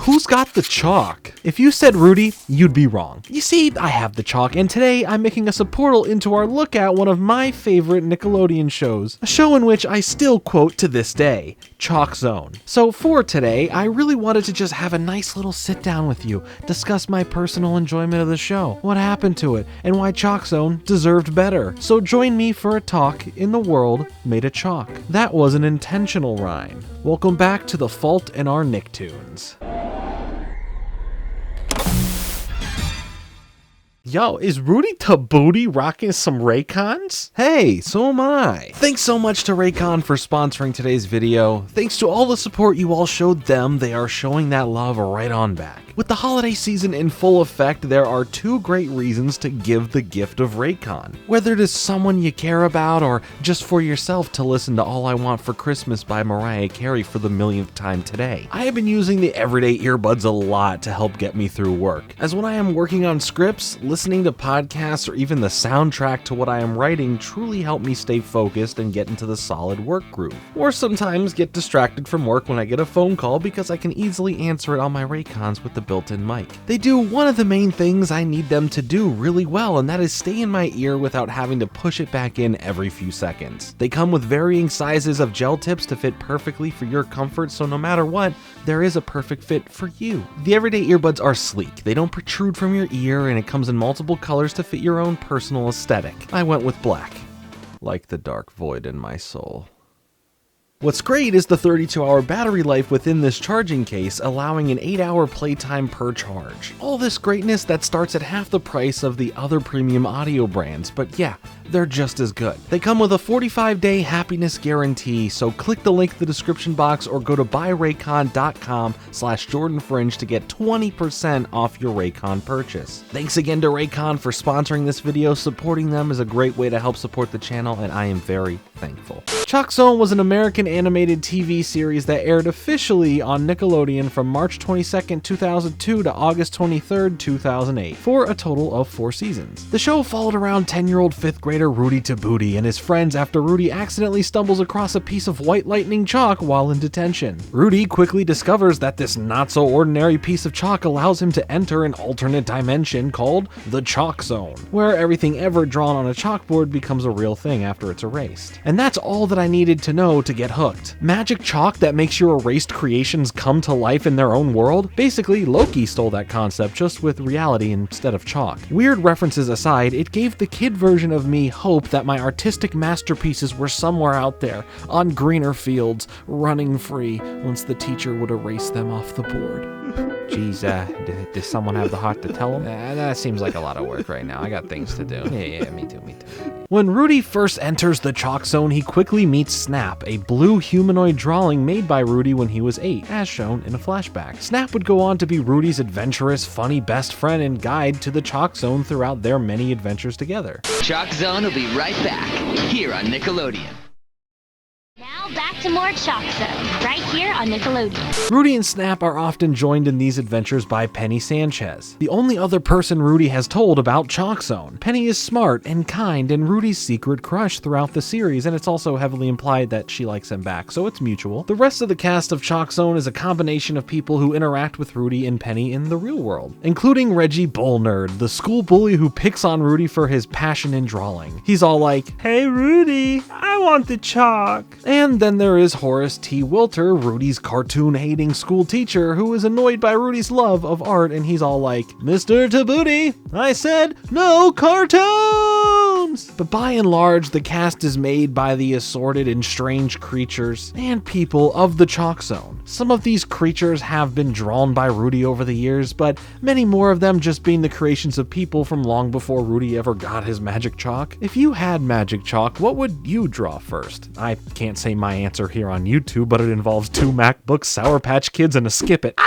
Who's got the chalk? If you said Rudy, you'd be wrong. You see, I have the chalk, and today I'm making us a portal into our look at one of my favorite Nickelodeon shows, a show in which I still quote to this day, ChalkZone. So for today, I really wanted to just have a nice little sit down with you, discuss my personal enjoyment of the show, what happened to it, and why ChalkZone deserved better. So join me for a talk in the world made of chalk. That was an intentional rhyme. Welcome back to The Fault in Our Nicktoons. Yo, is Rudy Tabooty rocking some Raycons? Hey, so am I. Thanks so much to Raycon for sponsoring today's video. Thanks to all the support you all showed them, they are showing that love right on back. With the holiday season in full effect, there are two great reasons to give the gift of Raycon. Whether it is someone you care about or just for yourself to listen to All I Want for Christmas by Mariah Carey for the millionth time today. I have been using the everyday earbuds a lot to help get me through work, as when I am working on scripts, listening to podcasts, or even the soundtrack to what I am writing truly help me stay focused and get into the solid work groove. Or sometimes get distracted from work when I get a phone call because I can easily answer it on my Raycons with the built-in mic. They do one of the main things I need them to do really well, and that is stay in my ear without having to push it back in every few seconds. They come with varying sizes of gel tips to fit perfectly for your comfort, so no matter what, there is a perfect fit for you. The everyday earbuds are sleek, they don't protrude from your ear, and it comes in multiple colors to fit your own personal aesthetic. I went with black, like the dark void in my soul. What's great is the 32-hour battery life within this charging case, allowing an 8-hour playtime per charge. All this greatness that starts at half the price of the other premium audio brands, but yeah, they're just as good. They come with a 45-day happiness guarantee, so click the link in the description box or go to buyraycon.com/JordanFringe to get 20% off your Raycon purchase. Thanks again to Raycon for sponsoring this video. Supporting them is a great way to help support the channel, and I am very thankful. ChalkZone was an American animated TV series that aired officially on Nickelodeon from March 22nd, 2002 to August 23rd, 2008, for a total of 4 seasons. The show followed around 10-year-old 5th grader Rudy Tabooty and his friends after Rudy accidentally stumbles across a piece of white lightning chalk while in detention. Rudy quickly discovers that this not-so-ordinary piece of chalk allows him to enter an alternate dimension called the ChalkZone, where everything ever drawn on a chalkboard becomes a real thing after it's erased. And that's all that I needed to know to get hooked. Magic chalk that makes your erased creations come to life in their own world? Basically, Loki stole that concept, just with reality instead of chalk. Weird references aside, it gave the kid version of me hope that my artistic masterpieces were somewhere out there, on greener fields, running free, once the teacher would erase them off the board. Jeez, does someone have the heart to tell him? That seems like a lot of work right now. I got things to do. Yeah, me too. When Rudy first enters the ChalkZone, he quickly meets Snap, a blue humanoid drawing made by Rudy when he was 8, as shown in a flashback. Snap would go on to be Rudy's adventurous, funny best friend and guide to the ChalkZone throughout their many adventures together. ChalkZone will be right back, here on Nickelodeon. Now back to more ChalkZone, right here on Nickelodeon. Rudy and Snap are often joined in these adventures by Penny Sanchez, the only other person Rudy has told about ChalkZone. Penny is smart and kind and Rudy's secret crush throughout the series, and it's also heavily implied that she likes him back, so it's mutual. The rest of the cast of ChalkZone is a combination of people who interact with Rudy and Penny in the real world, including Reggie Bullnerd, the school bully who picks on Rudy for his passion in drawing. He's all like, "Hey Rudy, I want the chalk." And then there is Horace T. Wilter, Rudy's cartoon-hating school teacher, who is annoyed by Rudy's love of art, and he's all like, "Mr. Tabooty, I said no cartoons!" But by and large, the cast is made by the assorted and strange creatures and people of the ChalkZone. Some of these creatures have been drawn by Rudy over the years, but many more of them just being the creations of people from long before Rudy ever got his magic chalk. If you had magic chalk, what would you draw first? I can't say my answer here on YouTube, but it involves 2 MacBooks, Sour Patch Kids, and a Skip It.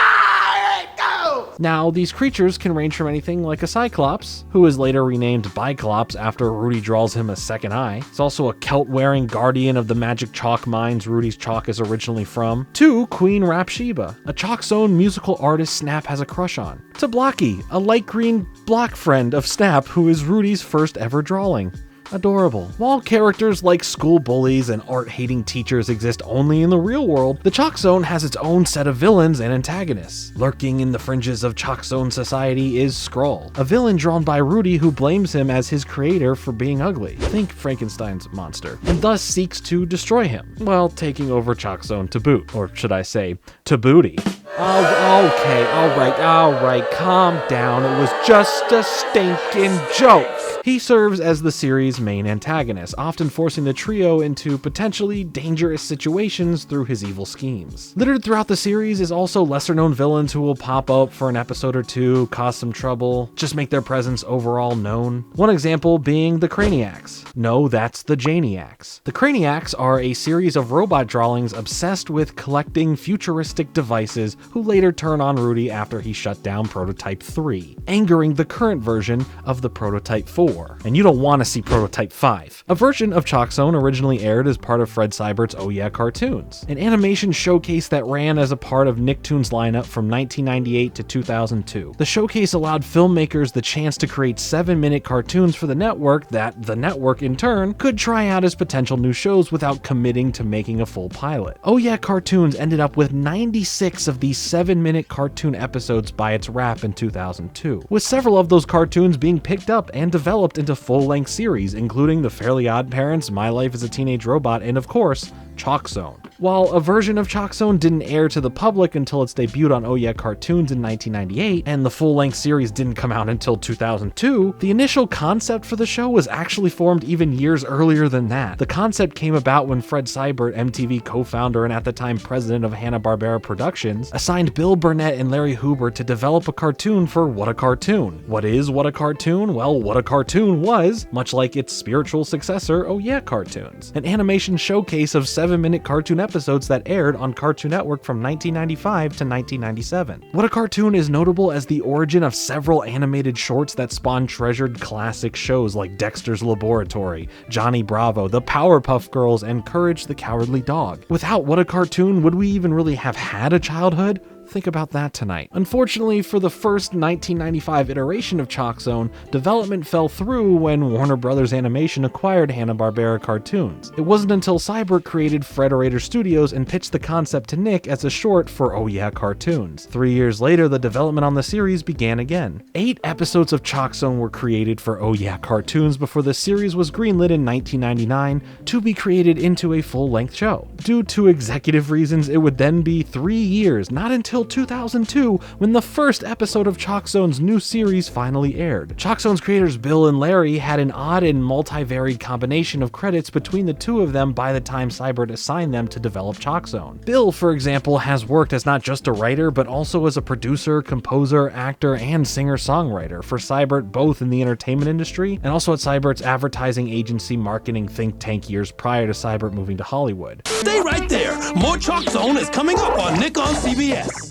Now, these creatures can range from anything like a Cyclops, who is later renamed Biclops after Rudy draws him a second eye. It's also a Celt-wearing guardian of the magic chalk mines Rudy's chalk is originally from, to Queen Rapsheba, a ChalkZone musical artist Snap has a crush on, to Blocky, a light green block friend of Snap who is Rudy's first ever drawing. Adorable. While characters like school bullies and art-hating teachers exist only in the real world, the ChalkZone has its own set of villains and antagonists. Lurking in the fringes of ChalkZone society is Skrull, a villain drawn by Rudy who blames him as his creator for being ugly. Think Frankenstein's monster. And thus seeks to destroy him, while taking over ChalkZone to boot. Or should I say, to booty. Oh, okay, alright, calm down. It was just a stinking joke. He serves as the series' main antagonist, often forcing the trio into potentially dangerous situations through his evil schemes. Littered throughout the series is also lesser-known villains who will pop up for an episode or two, cause some trouble, just make their presence overall known. One example being the Craniacs. No, that's the Janiacs. The Craniacs are a series of robot drawings obsessed with collecting futuristic devices who later turn on Rudy after he shut down Prototype 3, angering the current version of the Prototype 4. And you don't want to see Prototype 5. A version of ChalkZone originally aired as part of Fred Seibert's Oh Yeah Cartoons, an animation showcase that ran as a part of Nicktoons lineup from 1998 to 2002. The showcase allowed filmmakers the chance to create 7-minute cartoons for the network that the network in turn could try out as potential new shows without committing to making a full pilot. Oh Yeah Cartoons ended up with 96 of these 7-minute cartoon episodes by its wrap in 2002, with several of those cartoons being picked up and developed into full-length series, including The Fairly Odd Parents, My Life as a Teenage Robot, and of course, ChalkZone. While a version of ChalkZone didn't air to the public until its debut on Oh Yeah Cartoons in 1998, and the full-length series didn't come out until 2002, the initial concept for the show was actually formed even years earlier than that. The concept came about when Fred Seibert, MTV co-founder and at the time president of Hanna-Barbera Productions, assigned Bill Burnett and Larry Hoover to develop a cartoon for What a Cartoon. What is What a Cartoon? Well, What a Cartoon was, much like its spiritual successor, Oh Yeah Cartoons, an animation showcase of 7-minute cartoon episodes that aired on Cartoon Network from 1995 to 1997. What a Cartoon is notable as the origin of several animated shorts that spawned treasured classic shows like Dexter's Laboratory, Johnny Bravo, The Powerpuff Girls, and Courage the Cowardly Dog. Without What a Cartoon, would we even really have had a childhood? Think about that tonight. Unfortunately, for the first 1995 iteration of ChalkZone, development fell through when Warner Brothers Animation acquired Hanna-Barbera Cartoons. It wasn't until Seibert created Frederator Studios and pitched the concept to Nick as a short for Oh Yeah Cartoons. 3 years later, the development on the series began again. 8 episodes of ChalkZone were created for Oh Yeah Cartoons before the series was greenlit in 1999 to be created into a full-length show. Due to executive reasons, it would then be 3 years, not until 2002, when the first episode of ChalkZone's new series finally aired. ChalkZone's creators Bill and Larry had an odd and multivaried combination of credits between the two of them by the time Seibert assigned them to develop ChalkZone. Bill, for example, has worked as not just a writer, but also as a producer, composer, actor, and singer-songwriter for Seibert, both in the entertainment industry and also at Seibert's advertising agency marketing think tank years prior to Seibert moving to Hollywood. Stay right there! More ChalkZone is coming up on Nick on CBS.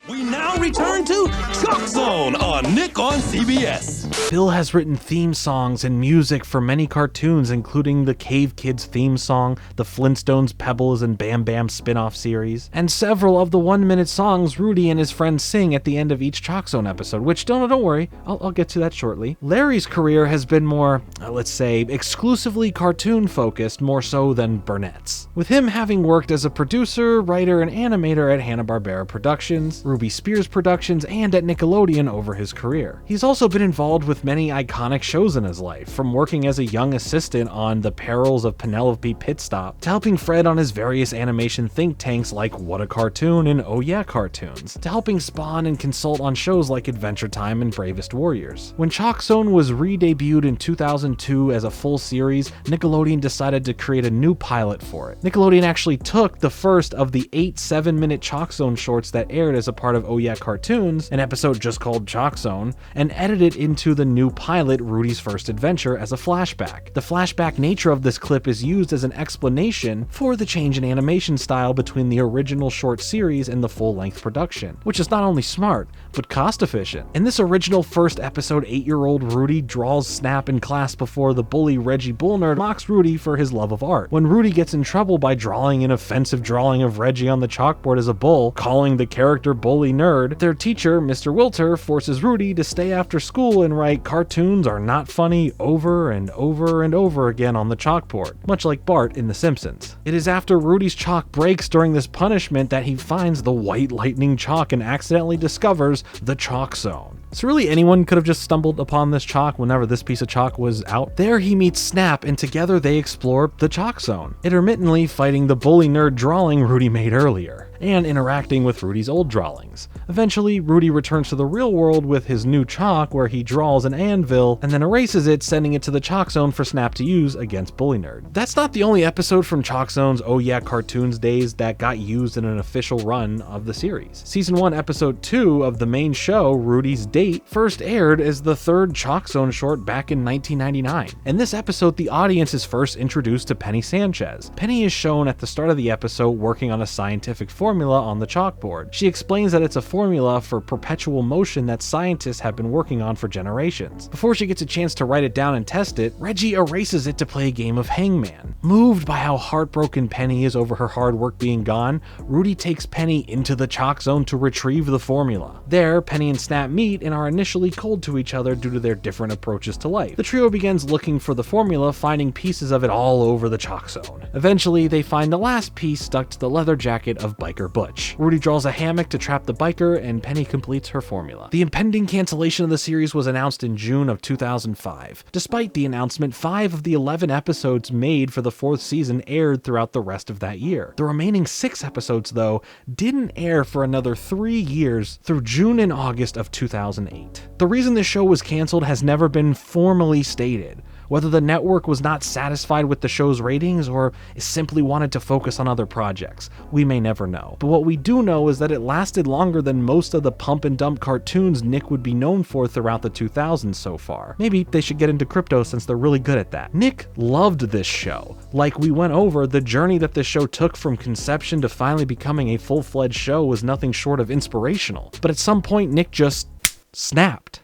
We now return to ChalkZone on Nick on CBS. Bill has written theme songs and music for many cartoons, including the Cave Kids theme song, the Flintstones, Pebbles, and Bam Bam spin-off series, and several of the 1-minute songs Rudy and his friends sing at the end of each ChalkZone episode, which, don't worry, I'll get to that shortly. Larry's career has been more, let's say, exclusively cartoon-focused, more so than Burnett's, with him having worked as a producer, writer, and animator at Hanna-Barbera Productions, Ruby Spears Productions, and at Nickelodeon over his career. He's also been involved with many iconic shows in his life, from working as a young assistant on The Perils of Penelope Pitstop, to helping Fred on his various animation think tanks like What a Cartoon and Oh Yeah Cartoons, to helping spawn and consult on shows like Adventure Time and Bravest Warriors. When ChalkZone was re-debuted in 2002 as a full series, Nickelodeon decided to create a new pilot for it. Nickelodeon actually took the first of the 8 7-minute ChalkZone shorts that aired as a part of Oh Yeah Cartoons, an episode just called ChalkZone, and edited into the new pilot, Rudy's First Adventure, as a flashback. The flashback nature of this clip is used as an explanation for the change in animation style between the original short series and the full-length production, which is not only smart, but cost-efficient. In this original first episode, 8-year-old Rudy draws Snap in class before the bully Reggie Bullnerd mocks Rudy for his love of art. When Rudy gets in trouble by drawing an offensive drawing of Reggie on the chalkboard as a bull, calling the character Bully Nerd, 3rd, their teacher, Mr. Wilter, forces Rudy to stay after school and write "cartoons are not funny" over and over and over again on the chalkboard, much like Bart in The Simpsons. It is after Rudy's chalk breaks during this punishment that he finds the white lightning chalk and accidentally discovers the ChalkZone. So really anyone could have just stumbled upon this chalk whenever this piece of chalk was out. There he meets Snap, and together they explore the ChalkZone, intermittently fighting the bully nerd drawing Rudy made earlier, and interacting with Rudy's old drawings. Eventually, Rudy returns to the real world with his new chalk, where he draws an anvil and then erases it, sending it to the ChalkZone for Snap to use against Bully Nerd. That's not the only episode from ChalkZone's Oh Yeah Cartoons days that got used in an official run of the series. Season 1, Episode 2 of the main show, Rudy's Date, first aired as the 3rd ChalkZone short back in 1999. In this episode, the audience is first introduced to Penny Sanchez. Penny is shown at the start of the episode working on a scientific formula on the chalkboard. She explains that it's a formula for perpetual motion that scientists have been working on for generations. Before she gets a chance to write it down and test it, Reggie erases it to play a game of hangman. Moved by how heartbroken Penny is over her hard work being gone, Rudy takes Penny into the ChalkZone to retrieve the formula. There, Penny and Snap meet and are initially cold to each other due to their different approaches to life. The trio begins looking for the formula, finding pieces of it all over the ChalkZone. Eventually, they find the last piece stuck to the leather jacket of Biker Butch. Rudy draws a hammock to trap the biker, and Penny completes her formula. The impending cancellation of the series was announced in June of 2005. Despite the announcement, 5 of the 11 episodes made for the 4th season aired throughout the rest of that year. The remaining 6 episodes, though, didn't air for another 3 years through June and August of 2008. The reason this show was canceled has never been formally stated. Whether the network was not satisfied with the show's ratings or simply wanted to focus on other projects, we may never know. But what we do know is that it lasted longer than most of the pump and dump cartoons Nick would be known for throughout the 2000s so far. Maybe they should get into crypto since they're really good at that. Nick loved this show. Like we went over, the journey that this show took from conception to finally becoming a full-fledged show was nothing short of inspirational. But at some point, Nick just snapped.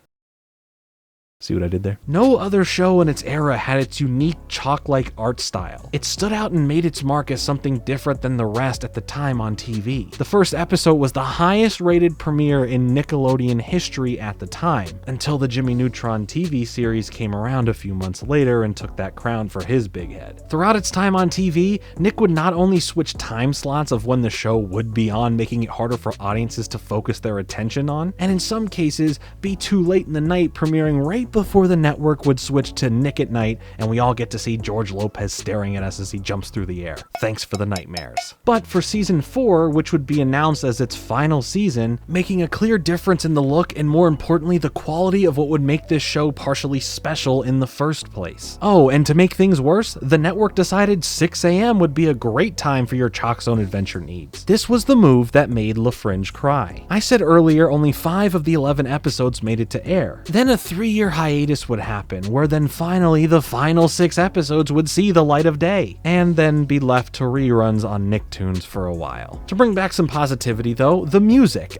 See what I did there? No other show in its era had its unique chalk-like art style. It stood out and made its mark as something different than the rest at the time on TV. The first episode was the highest rated premiere in Nickelodeon history at the time, until the Jimmy Neutron TV series came around a few months later and took that crown for his big head. Throughout its time on TV, Nick would not only switch time slots of when the show would be on, making it harder for audiences to focus their attention on, and in some cases, be too late in the night, premiering right before the network would switch to Nick at Night and we all get to see George Lopez staring at us as he jumps through the air. Thanks for the nightmares. But for season 4, which would be announced as its final season, making a clear difference in the look and more importantly the quality of what would make this show partially special in the first place. Oh, and to make things worse, the network decided 6 a.m. would be a great time for your ChalkZone adventure needs. This was the move that made LaFringe cry. I said earlier only 5 of the 11 episodes made it to air. Then a 3-year hiatus would happen, where then finally the final 6 episodes would see the light of day, and then be left to reruns on Nicktoons for a while. To bring back some positivity though, the music.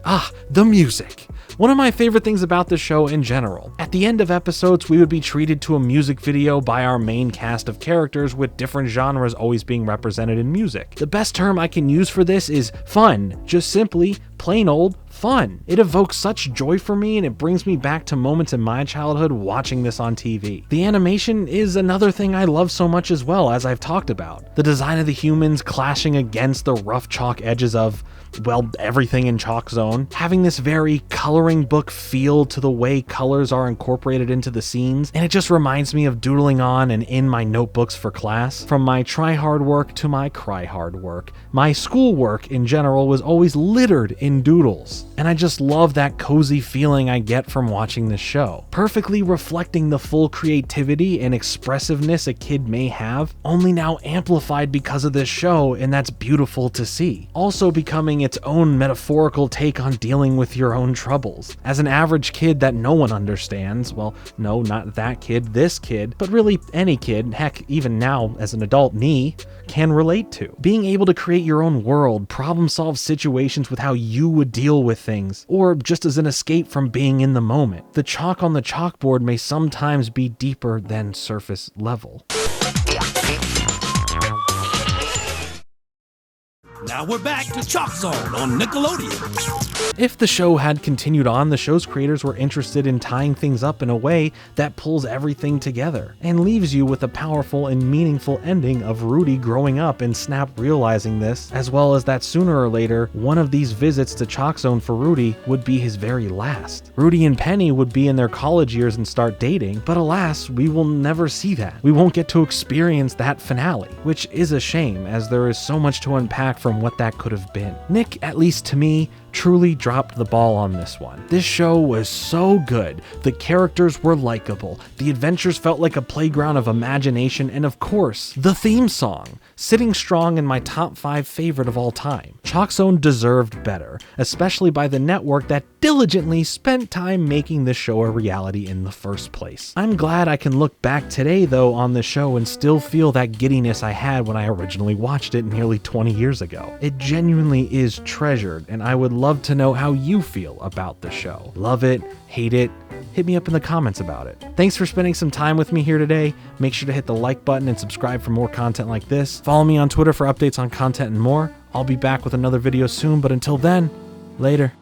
The music. One of my favorite things about the show in general. At the end of episodes, we would be treated to a music video by our main cast of characters, with different genres always being represented in music. The best term I can use for this is fun, just simply plain old fun. It evokes such joy for me, and it brings me back to moments in my childhood watching this on TV. The animation is another thing I love so much as well, as I've talked about. The design of the humans clashing against the rough chalk edges of, well, everything in ChalkZone, having this very coloring book feel to the way colors are incorporated into the scenes, and it just reminds me of doodling on and in my notebooks for class. From my try hard work to my cry hard work, my schoolwork in general was always littered in doodles, and I just love that cozy feeling I get from watching this show, perfectly reflecting the full creativity and expressiveness a kid may have, only now amplified because of this show, and that's beautiful to see. Also becoming its own metaphorical take on dealing with your own troubles. As an average kid that no one understands, well, no, not that kid, this kid, but really any kid, heck, even now as an adult, me, can relate to. Being able to create your own world, problem solve situations with how you would deal with things, or just as an escape from being in the moment. The chalk on the chalkboard may sometimes be deeper than surface level. Now we're back to ChalkZone on Nickelodeon. If the show had continued on, the show's creators were interested in tying things up in a way that pulls everything together and leaves you with a powerful and meaningful ending of Rudy growing up and Snap realizing this, as well as that sooner or later, one of these visits to ChalkZone for Rudy would be his very last. Rudy and Penny would be in their college years and start dating, but alas, we will never see that. We won't get to experience that finale, which is a shame as there is so much to unpack from what that could have been. Nick, at least to me, truly dropped the ball on this one. This show was so good. The characters were likable, the adventures felt like a playground of imagination, and of course, the theme song, sitting strong in my top 5 favorite of all time. ChalkZone deserved better, especially by the network that diligently spent time making this show a reality in the first place. I'm glad I can look back today though on the show and still feel that giddiness I had when I originally watched it nearly 20 years ago. It genuinely is treasured, and I would love to know how you feel about the show. Love it, hate it, hit me up in the comments about it. Thanks for spending some time with me here today. Make sure to hit the like button and subscribe for more content like this. Follow me on Twitter for updates on content and more. I'll be back with another video soon, but until then, later.